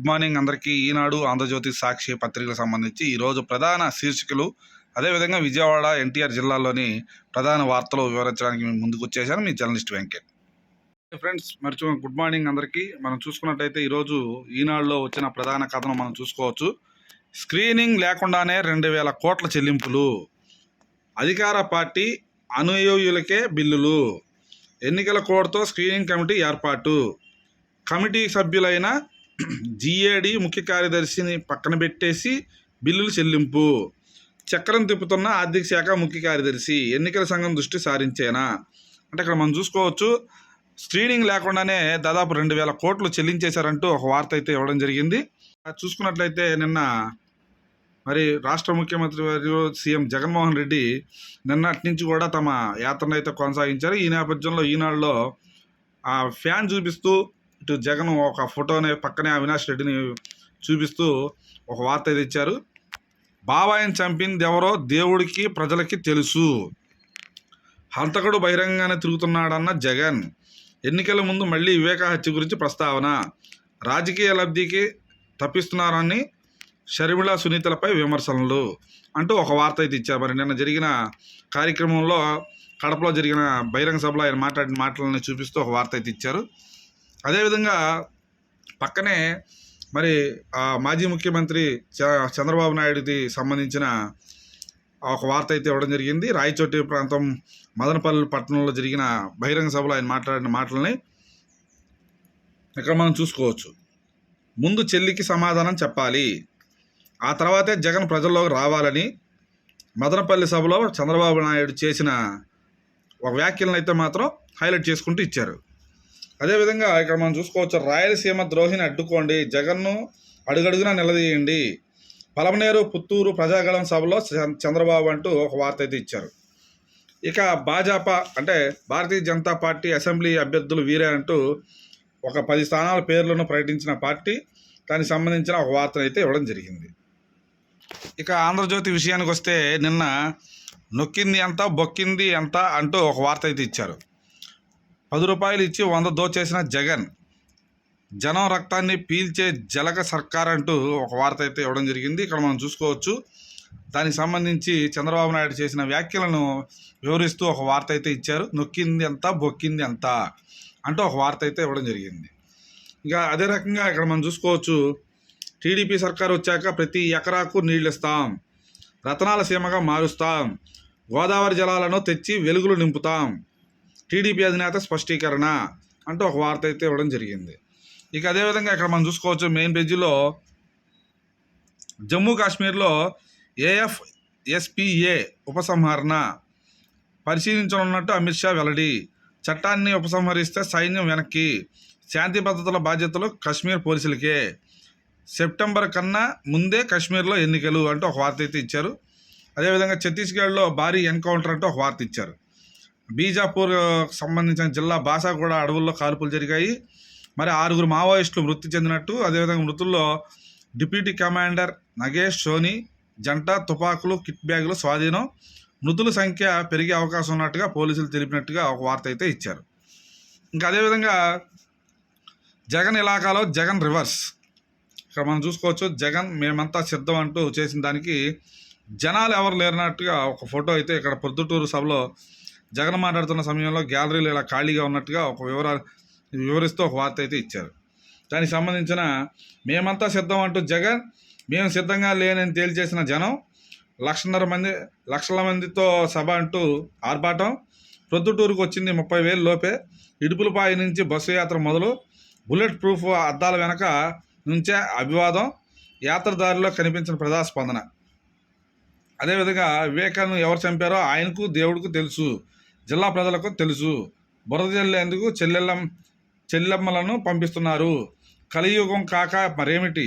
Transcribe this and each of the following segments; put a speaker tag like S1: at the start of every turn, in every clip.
S1: Morning అందరికీ. ఈనాడు, ఆంధ్రజ్యోతి, సాక్షి పత్రికలకు సంబంధించి ఈరోజు ప్రధాన శీర్షికలు, అదేవిధంగా విజయవాడ ఎన్టీఆర్ జిల్లాలోని ప్రధాన వార్తలు వివరించడానికి మేము ముందుకు వచ్చేసాను. మీ journalist Venkat. Friends, good morning అందరికీ. మనం చూసుకున్నట్టయితే ఈరోజు ఈనాడులో వచ్చిన ప్రధాన కథను మనం చూసుకోవచ్చు. స్క్రీనింగ్ లేకుండానే 2,000 కోట్ల చెల్లింపులు, అధికార పార్టీ అనుయోయులకే బిల్లులు, ఎన్నికల కోడ్తో స్క్రీనింగ్ కమిటీ ఏర్పాటు, కమిటీ సభ్యులైన జిఏడి ముఖ్య కార్యదర్శిని పక్కన పెట్టేసి బిల్లులు చెల్లింపు, చక్రం తిప్పుతున్న ఆర్థిక శాఖ ముఖ్య కార్యదర్శి, ఎన్నికల సంఘం దృష్టి సారించేనా అంటే ఇక్కడ మనం చూసుకోవచ్చు. స్క్రీనింగ్ లేకుండానే దాదాపు 2,000 కోట్లు చెల్లించేశారంటూ ఒక వార్త అయితే ఇవ్వడం జరిగింది. చూసుకున్నట్లయితే నిన్న మరి రాష్ట్ర ముఖ్యమంత్రి మరియు సీఎం జగన్మోహన్ రెడ్డి నిన్నటి నుంచి కూడా తమ యాత్రను అయితే కొనసాగించారు. ఈ నేపథ్యంలో ఈనాడులో ఆ ఫ్యాన్ చూపిస్తూ ఇటు జగన్ ఒక ఫోటోని పక్కనే అవినాష్ రెడ్డిని చూపిస్తూ ఒక వార్త అయితే ఇచ్చారు. బాబాయిని చంపింది ఎవరో దేవుడికి ప్రజలకి తెలుసు, హంతకుడు బహిరంగానే తిరుగుతున్నాడన్న జగన్, ఎన్నికల ముందు మళ్ళీ వివేక హత్య గురించి ప్రస్తావన, రాజకీయ లబ్ధికి తప్పిస్తున్నారని షర్మిళ సునీతలపై విమర్శలు అంటూ ఒక వార్త అయితే ఇచ్చారు. మరి నిన్న జరిగిన కార్యక్రమంలో కడపలో జరిగిన బహిరంగ సభలో ఆయన మాట్లాడిన మాటలని చూపిస్తూ ఒక వార్త అయితే ఇచ్చారు. అదేవిధంగా పక్కనే మరి మాజీ ముఖ్యమంత్రి చంద్రబాబు నాయుడుకి సంబంధించిన ఒక వార్త అయితే ఇవ్వడం జరిగింది. రాయచోటి ప్రాంతం మదనపల్లి పట్టణంలో జరిగిన బహిరంగ సభలో ఆయన మాట్లాడిన మాటలని ఇక్కడ మనం చూసుకోవచ్చు. ముందు చెల్లికి సమాధానం చెప్పాలి, ఆ తర్వాతే జగన్ ప్రజల్లోకి రావాలని మదనపల్లి సభలో చంద్రబాబు నాయుడు చేసిన ఒక వ్యాఖ్యలను అయితే మాత్రం హైలైట్ చేసుకుంటూ ఇచ్చారు. అదేవిధంగా ఇక్కడ మనం చూసుకోవచ్చు. రాయలసీమ ద్రోహిని అడ్డుకోండి, జగన్ను అడుగడుగునా నిలదీయండి, పలమనేరు పుత్తూరు ప్రజాగళం సభలో చంద్రబాబు అంటూ ఒక వార్త అయితే ఇచ్చారు. ఇక భాజపా అంటే భారతీయ జనతా పార్టీ అసెంబ్లీ అభ్యర్థులు వీరే అంటూ ఒక 10 స్థానాల పేర్లను ప్రకటించిన పార్టీ, దానికి సంబంధించిన ఒక వార్తను అయితే ఇవ్వడం జరిగింది. ఇక ఆంధ్రజ్యోతి విషయానికి వస్తే నిన్న నొక్కింది ఎంత బొక్కింది ఎంత అంటూ ఒక వార్త అయితే ఇచ్చారు. 10 రూపాయలు ఇచ్చి 100 దోచేసిన జగన్, జనం రక్తాన్ని పీల్చే జలక సర్కార్ అంటూ ఒక వార్త అయితే ఇవ్వడం జరిగింది. ఇక్కడ మనం చూసుకోవచ్చు. దానికి సంబంధించి చంద్రబాబు నాయుడు చేసిన వ్యాఖ్యలను వివరిస్తూ ఒక వార్త అయితే ఇచ్చారు. నొక్కింది ఎంత బొక్కింది ఎంత అంటూ ఒక వార్త అయితే ఇవ్వడం జరిగింది. ఇంకా అదే రకంగా ఇక్కడ మనం చూసుకోవచ్చు. టీడీపీ సర్కారు వచ్చాక ప్రతి ఎకరాకు నీళ్ళు ఇస్తాం, రతనాల సీమగా మారుస్తాం, గోదావరి జలాలను తెచ్చి వెలుగులు నింపుతాం, టీడీపీ అధినేత స్పష్టీకరణ అంటూ ఒక వార్త అయితే ఇవ్వడం జరిగింది. ఇక అదేవిధంగా ఇక్కడ మనం చూసుకోవచ్చు. మెయిన్ పేజీలో జమ్మూ కాశ్మీర్లో ఏఎఫ్ఎస్పిఏ ఉపసంహరణ పరిశీలించనున్నట్టు అమిత్ షా వెల్లడి, చట్టాన్ని ఉపసంహరిస్తే సైన్యం వెనక్కి, శాంతి భద్రతల బాధ్యతలు కశ్మీర్ పోలీసులకే, సెప్టెంబర్ కన్నా ముందే కశ్మీర్లో ఎన్నికలు అంటూ ఒక వార్త అయితే ఇచ్చారు. అదేవిధంగా ఛత్తీస్గఢ్లో భారీ ఎన్కౌంటర్ అంటూ ఒక వార్త ఇచ్చారు. బీజాపూర్ సంబంధించిన జిల్లా బాసాగూడ అడవుల్లో కాల్పులు జరిగాయి. మరి 6 మావోయిస్టులు మృతి చెందినట్టు, అదేవిధంగా మృతుల్లో డిప్యూటీ కమాండర్ నగేష్ సోని జంట తుపాకులు కిట్ బ్యాగులు స్వాధీనం, మృతుల సంఖ్య పెరిగే అవకాశం ఉన్నట్టుగా పోలీసులు తెలిపినట్టుగా ఒక వార్త అయితే ఇచ్చారు. ఇంకా అదేవిధంగా జగన్ ఇలాకాలో జగన్ రివర్స్, ఇక్కడ మనం చూసుకోవచ్చు. జగన్ మేమంతా సిద్ధం అంటూ చేసిన దానికి జనాలు ఎవరు లేరన్నట్టుగా ఒక ఫోటో అయితే ఇక్కడ పొద్దుటూరు సభలో జగన్ మాట్లాడుతున్న సమయంలో గ్యాలరీలు ఇలా ఖాళీగా ఉన్నట్టుగా ఒక వివరిస్తూ ఒక వార్త అయితే ఇచ్చారు. దానికి సంబంధించిన మేమంతా సిద్ధం అంటూ జగన్, మేము సిద్ధంగా లేనని తేల్చేసిన జనం, లక్షల మందితో సభ అంటూ ఆర్భాటం, ప్రొద్దుటూరుకు వచ్చింది 30,000 లోపే, ఇడుపులపాయ నుంచి బస్సు యాత్ర మొదలు, బుల్లెట్ ప్రూఫ్ అద్దాల వెనక నుంచే అభివాదం, యాత్రదారిలో కనిపించిన ప్రజాస్పందన. అదేవిధంగా వివేకాన్ని ఎవరు చంపారో ఆయనకు దేవుడికి తెలుసు, జిల్లా ప్రజలకు తెలుసు, బురద జల్లేందుకు చెల్లెమ్మలను పంపిస్తున్నారు, కలియుగం కాక మరేమిటి,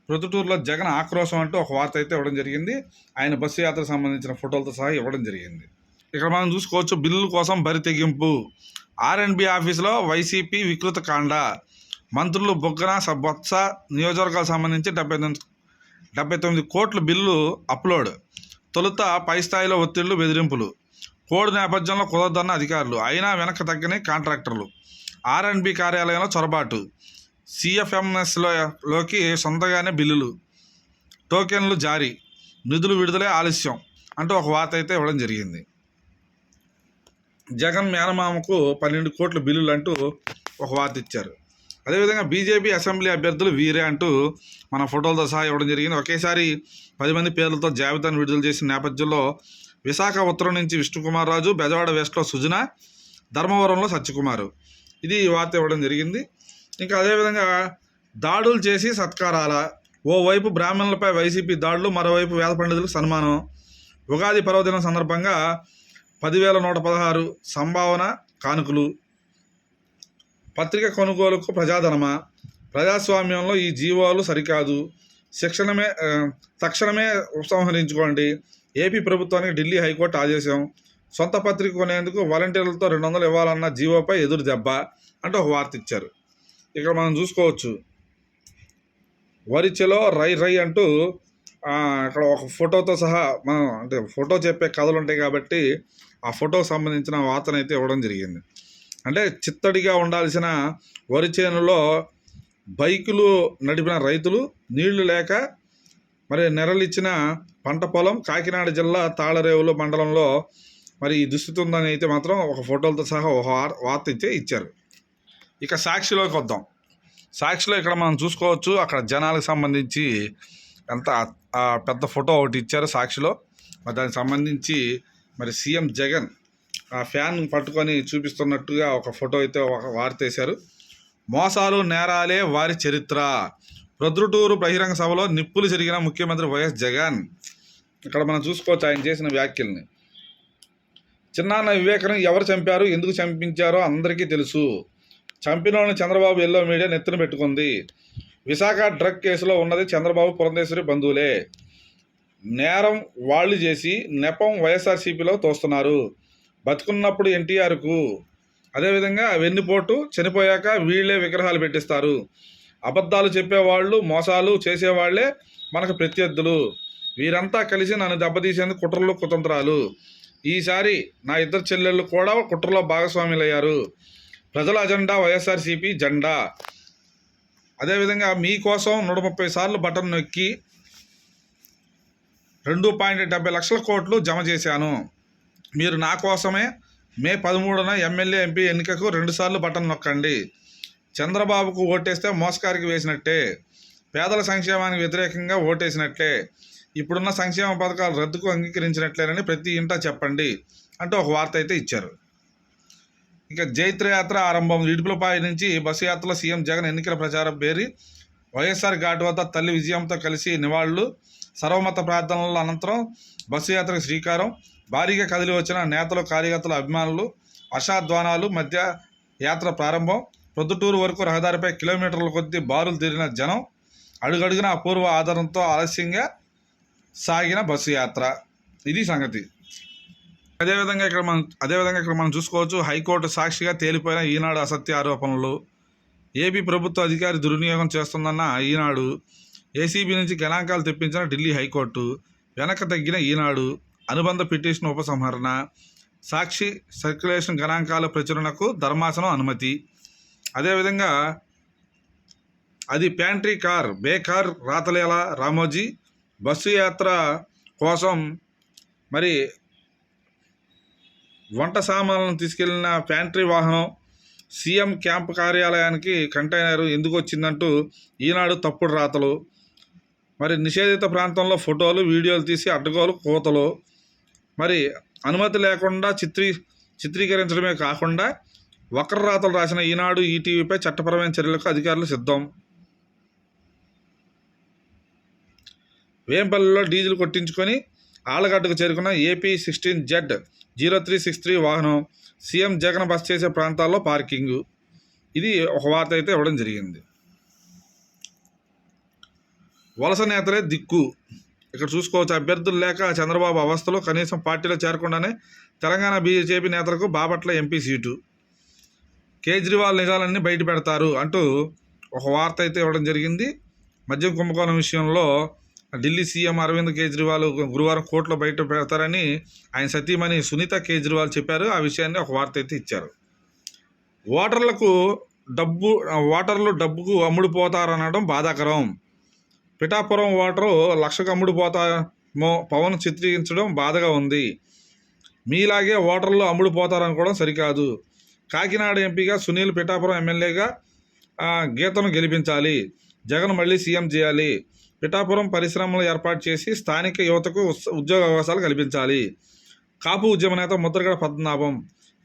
S1: ప్రొద్దుటూరులో జగన్ ఆక్రోశం అంటూ ఒక వార్త అయితే ఇవ్వడం జరిగింది. ఆయన బస్సు యాత్రకు సంబంధించిన ఫోటోలతో సహా ఇవ్వడం జరిగింది. ఇక్కడ మనం చూసుకోవచ్చు. బిల్లుల కోసం బరి తెగింపు, ఆర్ఎండ్బి ఆఫీసులో వైసీపీ వికృత కాండ, మంత్రులు బొగ్గన బొత్స, నియోజకవర్గాలకు సంబంధించి 79 కోట్ల బిల్లు అప్లోడ్, తొలుత పై స్థాయిలో ఒత్తిళ్లు బెదిరింపులు, కోడ్ నేపథ్యంలో కుదరదన్న అధికారులు, అయినా వెనక్కి తగ్గని కాంట్రాక్టర్లు, ఆర్ఎండ్బి కార్యాలయంలో చొరబాటు, సిఎఫ్ఎంఎస్లోకి సొంతగానే బిల్లులు, టోకెన్లు జారీ, నిధులు విడుదలే ఆలస్యం అంటూ ఒక వార్త అయితే ఇవ్వడం జరిగింది. జగన్ మేనమామకు 12 కోట్ల బిల్లులు అంటూ ఒక వార్త ఇచ్చారు. అదేవిధంగా బీజేపీ అసెంబ్లీ అభ్యర్థులు వీరే అంటూ మన ఫోటోలతో సహా ఇవ్వడం జరిగింది. ఒకేసారి 10 మంది పేర్లతో జాబితాను విడుదల చేసిన నేపథ్యంలో విశాఖ ఉత్తరం నుంచి విష్ణుకుమార్ రాజు, బెజవాడ వెస్ట్లో సుజన, ధర్మవరంలో సత్యకుమారు, ఇది వార్త ఇవ్వడం జరిగింది. ఇంకా అదేవిధంగా దాడులు చేసి సత్కారాల, ఓవైపు బ్రాహ్మణులపై వైసీపీ దాడులు, మరోవైపు వేద పండితులకు సన్మానం, ఉగాది పర్వదినం సందర్భంగా 10,116 సంభావన కానుకలు, పత్రిక కొనుగోలుకు ప్రజాధనమా, ప్రజాస్వామ్యంలో ఈ జీవోలు సరికాదు, తక్షణమే ఉపసంహరించుకోండి, ఏపీ ప్రభుత్వానికి ఢిల్లీ హైకోర్టు ఆదేశం, సొంత పత్రిక కొనేందుకు వాలంటీర్లతో 200 ఇవ్వాలన్న జీవోపై ఎదురు దెబ్బ అంటూ ఒక వార్త ఇచ్చారు. ఇక్కడ మనం చూసుకోవచ్చు, వరిచెలో రై రై అంటూ అక్కడ ఒక ఫోటోతో సహా మనం అంటే ఫోటో చెప్పే కథలు ఉంటాయి కాబట్టి ఆ ఫోటోకి సంబంధించిన వార్తను అయితే ఇవ్వడం జరిగింది. అంటే చిత్తడిగా ఉండాల్సిన వరి చేనులో బైకులు నడిపిన రైతులు, నీళ్లు లేక మరి నెరలిచ్చిన పంట పొలం, కాకినాడ జిల్లా తాళరేవులు మండలంలో మరి ఈ దుస్థితి ఉందని అయితే మాత్రం ఒక ఫోటోలతో సహా ఒక వార్త అయితే ఇచ్చారు. ఇక సాక్షిలోకి వద్దాం. సాక్షిలో ఇక్కడ మనం చూసుకోవచ్చు, అక్కడ జనాలకు సంబంధించి ఎంత పెద్ద ఫోటో ఒకటి ఇచ్చారు సాక్షిలో. మరి దానికి సంబంధించి మరి సీఎం జగన్ ఆ ఫ్యాన్ పట్టుకొని చూపిస్తున్నట్టుగా ఒక ఫోటో అయితే ఒక వార్త వేశారు. మోసాలు నేరాలే వారి చరిత్ర, ప్రొద్దుటూరు బహిరంగ సభలో నిప్పులు చెరిగిన ముఖ్యమంత్రి వైఎస్ జగన్. ఇక్కడ మనం చూసుకోవచ్చు ఆయన చేసిన వ్యాఖ్యల్ని. చిన్నాన్న వివేకను ఎవరు చంపారు, ఎందుకు చంపించారో అందరికీ తెలుసు. చంపినోని చంద్రబాబు ఎల్లో మీడియా నెత్తిన పెట్టుకుంది. విశాఖ డ్రగ్ కేసులో ఉన్నది చంద్రబాబు పురంధేశ్వరి బంధువులే. నేరం వాళ్ళు చేసి నెపం వైఎస్ఆర్సీపీలో తోస్తున్నారు. బతుకున్నప్పుడు ఎన్టీఆర్కు, అదేవిధంగా వెన్నుపోటు, చనిపోయాక వీళ్ళే విగ్రహాలు పెట్టిస్తారు. అబద్ధాలు చెప్పేవాళ్ళు, మోసాలు చేసేవాళ్లే మనకు ప్రత్యర్థులు. వీరంతా కలిసి నన్ను దెబ్బతీసేందుకు కుట్రలు కుతంత్రాలు. ఈసారి నా ఇద్దరు చెల్లెళ్ళు కూడా కుట్రలో భాగస్వాములయ్యారు. ప్రజల అజెండా వైఎస్ఆర్సీపీ జెండా. అదేవిధంగా మీకోసం 130 సార్లు బటన్ నొక్కి 2.70 లక్షల కోట్లు జమ చేశాను. మీరు నా కోసమే మే 13న ఎమ్మెల్యే, ఎంపీ ఎన్నికకు 2 సార్లు బటన్ నొక్కండి. చంద్రబాబుకు ఓటేస్తే మోసకారికి వేసినట్టే, పేదల సంక్షేమానికి వ్యతిరేకంగా ఓటేసినట్లే, ఇప్పుడున్న సంక్షేమ పథకాలు రద్దుకు అంగీకరించినట్లేనని ప్రతి ఇంటా చెప్పండి అంటూ ఒక వార్త అయితే ఇచ్చారు. ఇక జైత్రయాత్ర ఆరంభం. ఇడుపులపాయ నుంచి బస్సు యాత్రలో సీఎం జగన్ ఎన్నికల ప్రచారం పేరి వైఎస్ఆర్ ఘాట్ వద్ద తల్లి విజయంతో కలిసి నివాళులు, సర్వమత ప్రార్థనల అనంతరం బస్సు యాత్రకు శ్రీకారం. భారీగా కదిలి వచ్చిన నేతలు, కార్యకర్తల, అభిమానులు, హర్షాధ్వానాలు మధ్య యాత్ర ప్రారంభం. ప్రొద్దుటూరు వరకు రహదారిపై కిలోమీటర్ల కొద్దీ బారులు తీరిన జనం, అడుగడుగున అపూర్వ ఆదరణతో ఆలస్యంగా సాగిన బస్సు యాత్ర. ఇది సంగతి. అదేవిధంగా ఇక్కడ మనం చూసుకోవచ్చు, హైకోర్టు సాక్షిగా తేలిపోయిన ఈనాడు అసత్య ఆరోపణలు, ఏపీ ప్రభుత్వ అధికారి దుర్వినియోగం చేస్తుందన్న ఈనాడు, ఏసీబీ నుంచి గణాంకాలు తెప్పించిన ఢిల్లీ హైకోర్టు, వెనక తగ్గిన ఈనాడు, అనుబంధ పిటిషన్ ఉపసంహరణ, సాక్షి సర్క్యులేషన్ గణాంకాల ప్రచురణకు ధర్మాసనం అనుమతి. అదేవిధంగా అది ప్యాంట్రీ కార్, బేకార్ రాతలేల రామోజీ, బస్సు యాత్ర కోసం మరి వంట సామాన్లను తీసుకెళ్లిన ప్యాంట్రీ వాహనం, సీఎం క్యాంపు కార్యాలయానికి కంటైనర్ ఎందుకు వచ్చిందంటూ ఈనాడు తప్పుడు రాతలు, మరి నిషేధిత ప్రాంతంలో ఫోటోలు, వీడియోలు తీసి అడ్డగోలు కోతలు, మరి అనుమతి లేకుండా చిత్రీకరించడమే కాకుండా వక్ర రాతలు రాసిన ఈనాడు, ఈటీవీపై చట్టపరమైన చర్యలకు అధికారులు సిద్ధం. వేంపల్లిలో డీజిల్ కొట్టించుకొని ఆలగడ్డకు చేరుకున్న ఏపీ 16Z0363 వాహనం, సీఎం జగన్ బస్ చేసే ప్రాంతాల్లో పార్కింగు. ఇది ఒక వార్త అయితే ఇవ్వడం జరిగింది. వలస నేతలే దిక్కు. ఇక్కడ చూసుకోవచ్చు, అభ్యర్థులు లేక చంద్రబాబు అవస్థలు, కనీసం పార్టీలో చేరకుండానే తెలంగాణ బీజేపీ నేతలకు బాపట్ల ఎంపీ సీటు, కేజ్రీవాల్ నిజాలన్నీ బయట పెడతారు అంటూ ఒక వార్త అయితే ఇవ్వడం జరిగింది. మద్యం కుంభకోణం విషయంలో ఢిల్లీ సీఎం అరవింద్ కేజ్రీవాల్ గురువారం కోర్టులో బయట పెడతారని ఆయన సతీమణి సునీత కేజ్రీవాల్ చెప్పారు. ఆ విషయాన్ని ఒక వార్త అయితే ఇచ్చారు. ఓటర్లకు ఓటర్లు డబ్బుకు అమ్ముడుపోతారనడం బాధాకరం. పిఠాపురం ఓటరు లక్షకు అమ్ముడుపోతామో పవన్ చిత్రీకరించడం బాధగా ఉంది. మీలాగే ఓటర్లు అమ్ముడుపోతారనుకోవడం సరికాదు. కాకినాడ ఎంపీగా సునీల్, పిఠాపురం ఎమ్మెల్యేగా గీతను గెలిపించాలి. జగన్ మళ్ళీ సీఎం చేయాలి. పిఠాపురం పరిశ్రమలు ఏర్పాటు చేసి స్థానిక యువతకు ఉద్యోగ అవకాశాలు కల్పించాలి. కాపు ఉద్యమ నేత ముద్రగడ పద్మనాభం,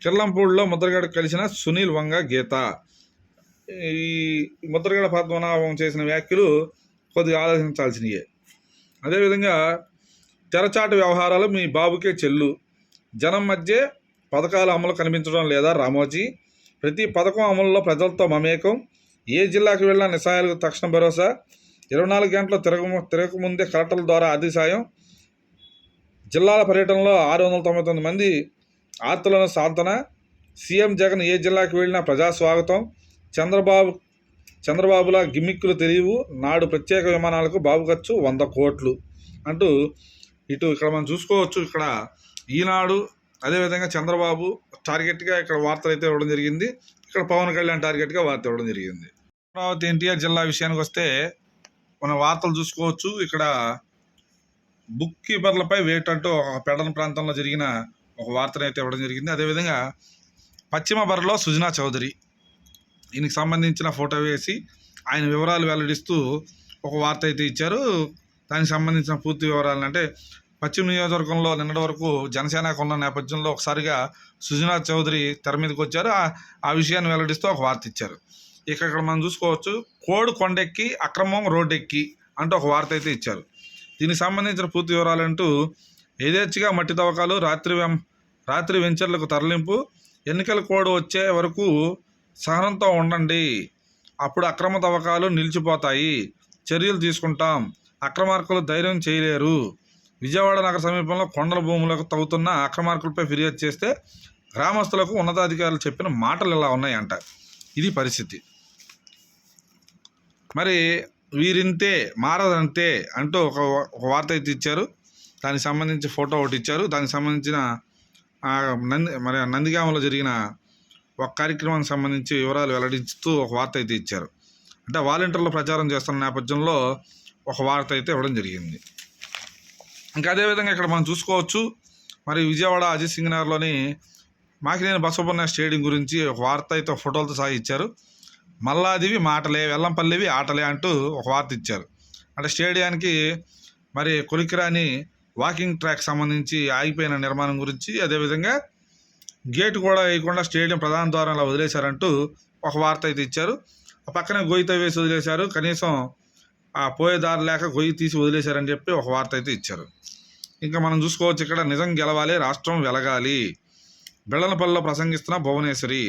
S1: కిర్లంపూడిలో ముద్రగడ కలిసిన సునీల్, వంగ, గీత. ఈ ముద్రగడ పద్మనాభం చేసిన వ్యాఖ్యలు కొద్దిగా ఆలోచించాల్సినయే. అదేవిధంగా తెరచాటు వ్యవహారాలు మీ బాబుకే చెల్లు. జనం మధ్య పథకాల అమలు కనిపించడం లేదా రామోజీ? ప్రతి పథకం అమలులో ప్రజలతో మమేకం. ఏ జిల్లాకు వెళ్ళినా నిస్సహాయాలకు తక్షణ భరోసా. 24 గంటలు తిరగకముందే కలెక్టర్ల ద్వారా ఆర్థిక సాయం. జిల్లాల పర్యటనలో 699 మంది ఆర్తులను సాంతన. సీఎం జగన్ ఏ జిల్లాకు వెళ్ళినా ప్రజా స్వాగతం. చంద్రబాబులా గిమ్మిక్కులు తెలియవు. నాడు ప్రత్యేక విమానాలకు బాబు ఖర్చు 100 కోట్లు అంటూ ఇక్కడ మనం చూసుకోవచ్చు. ఇక్కడ ఈనాడు, అదేవిధంగా చంద్రబాబు టార్గెట్గా ఇక్కడ వార్తలు అయితే ఇవ్వడం జరిగింది. ఇక్కడ పవన్ కళ్యాణ్ టార్గెట్గా వార్త ఇవ్వడం జరిగింది. అమరావతి ఎన్టీఆర్ జిల్లా విషయానికి వస్తే మన వార్తలు చూసుకోవచ్చు. ఇక్కడ బుక్ కీపర్లపై వేట్ అంటూ ఒక పెడన ప్రాంతంలో జరిగిన ఒక వార్తను అయితే ఇవ్వడం జరిగింది. అదేవిధంగా పశ్చిమ బరిలో సుజనా చౌదరి, దీనికి సంబంధించిన ఫోటో వేసి ఆయన వివరాలు వెల్లడిస్తూ ఒక వార్త అయితే ఇచ్చారు. దానికి సంబంధించిన పూర్తి వివరాలు అంటే పశ్చిమ నియోజకవర్గంలో నిన్నటి వరకు జనసేనకు ఉన్న నేపథ్యంలో ఒకసారిగా సుజనా చౌదరి తెర మీదకి వచ్చారు. ఆ విషయాన్ని వెల్లడిస్తూ ఒక వార్త ఇచ్చారు. ఇక్కడ మనం చూసుకోవచ్చు. కోడి కొండెక్కి అక్రమం రోడ్డెక్కి అంటూ ఒక వార్త అయితే ఇచ్చారు. దీనికి సంబంధించిన పూర్తి వివరాలు అంటూ యథేచ్ఛగా మట్టి తవ్వకాలు, రాత్రి వెంచర్లకు తరలింపు, ఎన్నికల కోడ్ వచ్చే వరకు సహనంతో ఉండండి, అప్పుడు అక్రమ తవ్వకాలు నిలిచిపోతాయి, చర్యలు తీసుకుంటాం, అక్రమార్కులు ధైర్యం చేయలేరు. విజయవాడ నగర సమీపంలో కొండల భూములకు తవ్వుతున్న అక్రమార్కులపై ఫిర్యాదు చేస్తే గ్రామస్తులకు ఉన్నతాధికారులు చెప్పిన మాటలు ఇలా ఉన్నాయంట. ఇది పరిస్థితి. మరి వీరింతే మారదంతే అంటూ ఒక వార్త అయితే ఇచ్చారు. దానికి సంబంధించి ఫోటో ఒకటి ఇచ్చారు. దానికి సంబంధించిన నందిగామలో జరిగిన ఒక కార్యక్రమానికి సంబంధించి వివరాలు వెల్లడిస్తూ ఒక వార్త అయితే ఇచ్చారు. అంటే వాలంటీర్లు ప్రచారం చేస్తున్న నేపథ్యంలో ఒక వార్త అయితే ఇవ్వడం జరిగింది. ఇంకా అదేవిధంగా ఇక్కడ మనం చూసుకోవచ్చు. మరి విజయవాడ అజిత్ సింగ్ నగర్లోని మాకినేని బసవపున్నయ్య స్టేడియం గురించి ఒక వార్త అయితే ఫోటోలతో సహా ఇచ్చారు. మల్లాదివి మాటలే, వెల్లంపల్లివి ఆటలే అంటూ ఒక వార్త ఇచ్చారు. అంటే స్టేడియానికి మరి కొలికిరాని వాకింగ్ ట్రాక్ సంబంధించి ఆగిపోయిన నిర్మాణం గురించి, అదేవిధంగా గేటు కూడా వేయకుండా స్టేడియం ప్రధాన ద్వారంలో వదిలేశారంటూ ఒక వార్త అయితే ఇచ్చారు. ఆ పక్కనే గొయ్యితో వేసి వదిలేశారు, కనీసం ఆ పోయేదారు లేక గొయ్యి తీసి వదిలేశారని చెప్పి ఒక వార్త అయితే ఇచ్చారు. ఇంకా మనం చూసుకోవచ్చు. ఇక్కడ నిజం గెలవాలి, రాష్ట్రం వెలగాలి, బెళ్ళనపల్లిలో ప్రసంగిస్తున్న భువనేశ్వరి,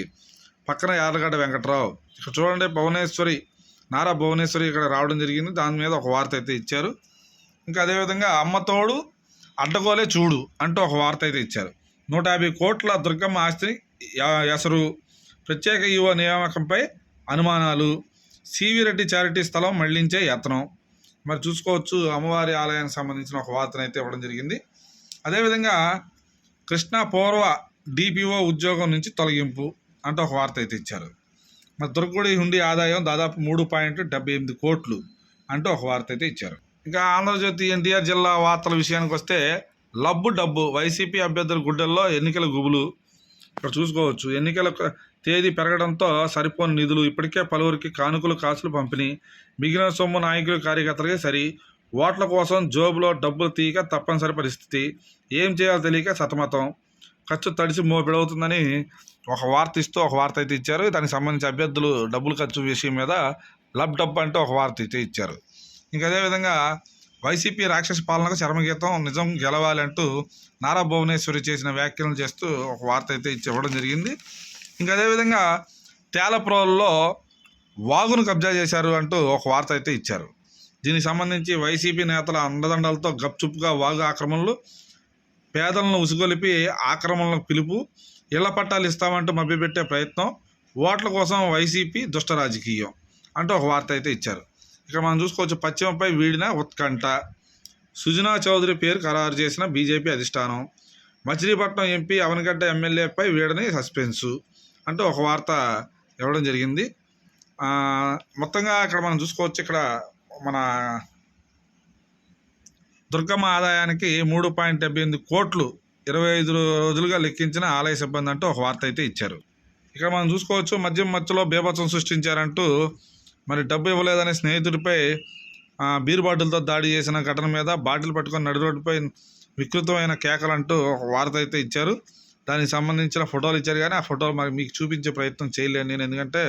S1: పక్కన యార్లగడ్డ వెంకట్రావు. ఇక్కడ చూడండి, నారా భువనేశ్వరి ఇక్కడ రావడం జరిగింది. దాని మీద ఒక వార్త అయితే ఇచ్చారు. ఇంకా అదేవిధంగా అమ్మతోడు అడ్డగోలే చూడు అంటూ ఒక వార్త అయితే ఇచ్చారు. 150 కోట్ల దుర్గమ్మ ఆస్తి ఎసరు, ప్రత్యేక ఈవో నియామకంపై అనుమానాలు, సివి రెడ్డి చారిటీ స్థలం మళ్లించే యత్నం. మరి చూసుకోవచ్చు, అమ్మవారి ఆలయానికి సంబంధించిన ఒక వార్తను అయితే ఇవ్వడం జరిగింది. అదేవిధంగా కృష్ణా పూర్వ డిపిఓ ఉద్యోగం నుంచి తొలగింపు అంటూ ఒక వార్త అయితే ఇచ్చారు. మరి దుర్గుడి హుండీ ఆదాయం దాదాపు 3.78 కోట్లు అంటూ ఒక వార్త అయితే ఇచ్చారు. ఇంకా ఆంధ్రజ్యోతి ఎన్టీఆర్ జిల్లా వార్తల విషయానికి వస్తే డబ్బు వైసీపీ అభ్యర్థుల గుడ్డల్లో ఎన్నికల గుబులు. ఇక్కడ చూసుకోవచ్చు. ఎన్నికల తేదీ పెరగడంతో సరిపోని నిధులు, ఇప్పటికే పలువురికి కానుకలు కాసులు పంపిణీ, మిగిలిన సొమ్ము నాయకులు కార్యకర్తలకే సరి, ఓట్ల కోసం జోబులో డబ్బులు తీయక తప్పనిసరి పరిస్థితి, ఏం చేయాలో తెలియక సతమతం, ఖర్చు తడిసి మోపిడవుతుందని ఒక వార్త ఇస్తూ ఒక వార్త అయితే ఇచ్చారు. దానికి సంబంధించి అభ్యర్థులు డబ్బులు ఖర్చు విషయం మీద డబ్బు అంటూ ఒక వార్త అయితే ఇచ్చారు. ఇంకా అదేవిధంగా వైసీపీ రాక్షస పాలనకు చరమగీతం, నిజం గెలవాలి అంటూ నారా భువనేశ్వరి చేసిన వ్యాఖ్యలను చేస్తూ ఒక వార్త అయితే ఇవ్వడం జరిగింది. ఇంకా అదేవిధంగా తేలప్రోల్లో వాగును కబ్జా చేశారు అంటూ ఒక వార్త అయితే ఇచ్చారు. దీనికి సంబంధించి వైసీపీ నేతల అండదండలతో గప్చుప్గా వాగు ఆక్రమణలు, పేదలను ఉసుగొలిపి ఆక్రమణలకు పిలుపు, ఇళ్ల పట్టాలు ఇస్తామంటూ మభ్యపెట్టే ప్రయత్నం, ఓట్ల కోసం వైసీపీ దుష్ట రాజకీయం అంటూ ఒక వార్త అయితే ఇచ్చారు. ఇక్కడ మనం చూసుకోవచ్చు. పశ్చిమపై వీడిన ఉత్కంఠ, సుజనా చౌదరి పేరు ఖరారు చేసిన బీజేపీ అధిష్టానం, మచిలీపట్నం ఎంపీ అవనగడ్డ ఎమ్మెల్యేపై వీడని సస్పెన్సు అంటూ ఒక వార్త ఇవ్వడం జరిగింది. మొత్తంగా ఇక్కడ మనం చూసుకోవచ్చు. ఇక్కడ మన దుర్గమ్మ ఆదాయానికి 3.78 కోట్లు 25 రోజులుగా లెక్కించిన ఆలయ సిబ్బంది అంటూ ఒక వార్త అయితే ఇచ్చారు. ఇక్కడ మనం చూసుకోవచ్చు. మధ్యలో బీభత్సం సృష్టించారంటూ మరి డబ్బు ఇవ్వలేదని స్నేహితుడిపై బీర్ బాటిల్తో దాడి చేసిన ఘటన మీద బాటిల్ పట్టుకొని నడి రోడ్డుపై వికృతమైన కేకలంటూ ఒక వార్త అయితే ఇచ్చారు. దానికి సంబంధించిన ఫోటోలు ఇచ్చారు, కానీ ఆ ఫోటోలు మరి మీకు చూపించే ప్రయత్నం చేయలేను నేను, ఎందుకంటే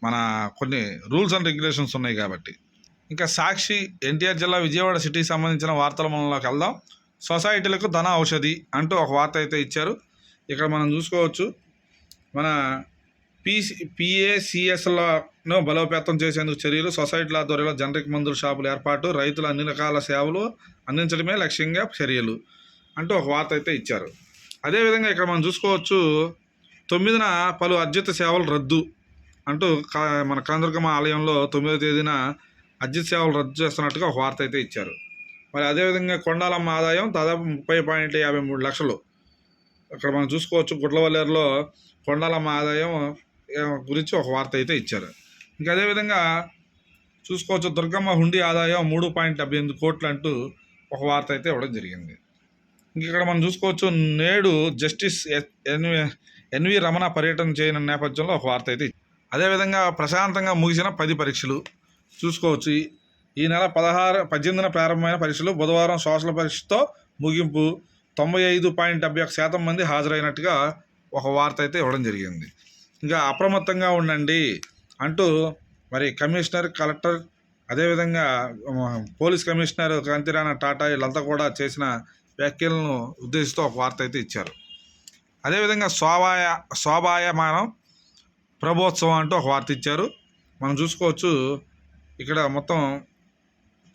S1: మన కొన్ని రూల్స్ అండ్ రెగ్యులేషన్స్ ఉన్నాయి కాబట్టి. ఇంకా సాక్షి ఎన్టీఆర్ జిల్లా విజయవాడ సిటీకి సంబంధించిన వార్తల మనలోకి వెళ్దాం. సొసైటీలకు ధన ఔషధి అంటూ ఒక వార్త అయితే ఇచ్చారు. ఇక్కడ మనం చూసుకోవచ్చు. మన PACSలను బలోపేతం చేసేందుకు చర్యలు, సొసైటీల ఆధ్వర్యంలో జనరిక్ మందుల షాపుల ఏర్పాటు, రైతులు అన్ని రకాల సేవలు అందించడమే లక్ష్యంగా చర్యలు అంటూ ఒక వార్త అయితే ఇచ్చారు. అదేవిధంగా ఇక్కడ మనం చూసుకోవచ్చు. 9న పలు అర్జిత సేవలు రద్దు అంటూ మన కనదుర్గమ్మ ఆలయంలో 9వ తేదీన అర్జిత సేవలు రద్దు చేస్తున్నట్టుగా ఒక వార్త అయితే ఇచ్చారు. మరి అదేవిధంగా కొండాలమ్మ ఆదాయం దాదాపు 30.53 లక్షలు. ఇక్కడ మనం చూసుకోవచ్చు. గుడ్లవల్లేరులో కొండాలమ్మ ఆదాయం గురించి ఒక వార్త అయితే ఇచ్చారు. ఇంకా అదేవిధంగా చూసుకోవచ్చు. దుర్గమ్మ హుండీ ఆదాయం 3.78 కోట్లు అంటూ ఒక వార్త అయితే ఇవ్వడం జరిగింది. ఇంక ఇక్కడ మనం చూసుకోవచ్చు. నేడు జస్టిస్ ఎన్వి రమణ పర్యటన చేయని నేపథ్యంలో ఒక వార్త అయితే. అదేవిధంగా ప్రశాంతంగా ముగిసిన 10 పరీక్షలు చూసుకోవచ్చు. ఈ నెల 18న ప్రారంభమైన పరీక్షలు బుధవారం సోషల్ పరీక్షతో ముగింపు. 95.71% మంది హాజరైనట్టుగా ఒక వార్త అయితే ఇవ్వడం జరిగింది. ఇంకా అప్రమత్తంగా ఉండండి అంటూ మరి కమిషనర్, కలెక్టర్, అదేవిధంగా పోలీస్ కమిషనర్ కాంతిరాణ టాటా వీళ్ళంతా కూడా చేసిన వ్యాఖ్యలను ఉద్దేశిస్తూ ఒక వార్త అయితే ఇచ్చారు. అదేవిధంగా శోభాయమానం ప్రభోత్సవం అంటూ ఒక వార్త ఇచ్చారు. మనం చూసుకోవచ్చు. ఇక్కడ మొత్తం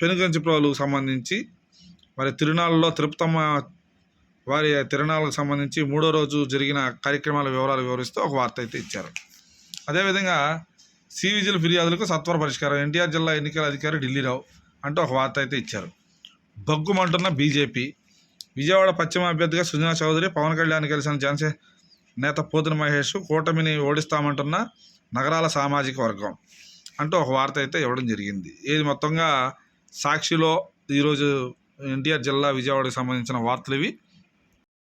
S1: పెనుగంచి ప్రోలకు సంబంధించి మరి తిరునాళ్ళలో తిరుపతమ్మ వారి తిరునాళ్ళకు సంబంధించి 3వ రోజు జరిగిన కార్యక్రమాల వివరాలు వివరిస్తూ ఒక వార్త అయితే ఇచ్చారు. అదేవిధంగా సివిజిల్ ఫిర్యాదులకు సత్వర పరిష్కారం, ఎన్టీఆర్ జిల్లా ఎన్నికల అధికారి ఢిల్లీరావు అంటూ ఒక వార్త అయితే ఇచ్చారు. బగ్గుమంటున్న బీజేపీ, విజయవాడ పశ్చిమ అభ్యర్థిగా సుజనా చౌదరి, పవన్ కళ్యాణ్ కలిసిన జనసేన నేత పోతిన మహేష్, కూటమిని ఓడిస్తామంటున్న నగరాల సామాజిక వర్గం అంటూ ఒక వార్త అయితే ఇవ్వడం జరిగింది. ఇది మొత్తంగా సాక్షిలో ఈరోజు ఎన్టీఆర్ జిల్లా విజయవాడకు సంబంధించిన వార్తలు ఇవి.